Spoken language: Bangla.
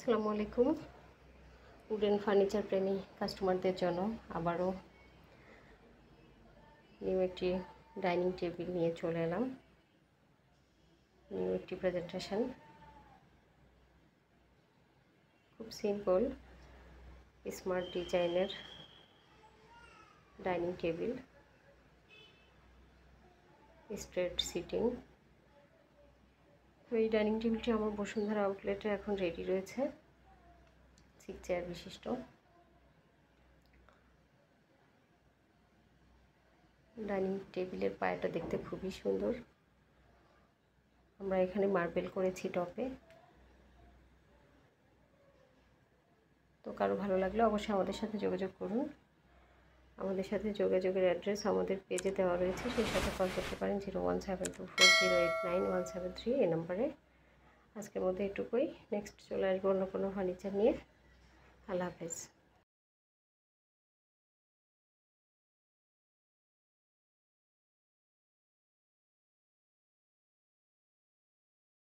আসসালামু আলাইকুম। উডেন ফার্নিচার প্রেমী কাস্টমারদের জন্য আবারও নিউ একটি ডাইনিং টেবিল নিয়ে চলে এলাম। নিউ একটি প্রেজেন্টেশন, খুব সিম্পল স্মার্ট ডিজাইনের ডাইনিং টেবিল, স্ট্রেট সিটিং। তো এই ডাইনিং টেবিলটি আমার বসুন্ধরা আউটলেটে এখন রেডি রয়েছে, 6 চেয়ার বিশিষ্ট। ডাইনিং টেবিলের পায়াটা দেখতে খুবই সুন্দর। আমরা এখানে মার্বেল করেছি টপে। তো কারো ভালো লাগলে অবশ্যই আমাদের সাথে যোগাযোগ করুন। আমাদের সাথে যোগাযোগের অ্যাড্রেস আমাদের পেজে দেওয়া রয়েছে, সেই সাথে কল করতে পারেন 01724089 এই নম্বরে। আজকের মধ্যে এটুকুই, নেক্সট চলে আসবো অন্য কোনো ফার্নিচার নিয়ে। আল্লাহ হাফেজ।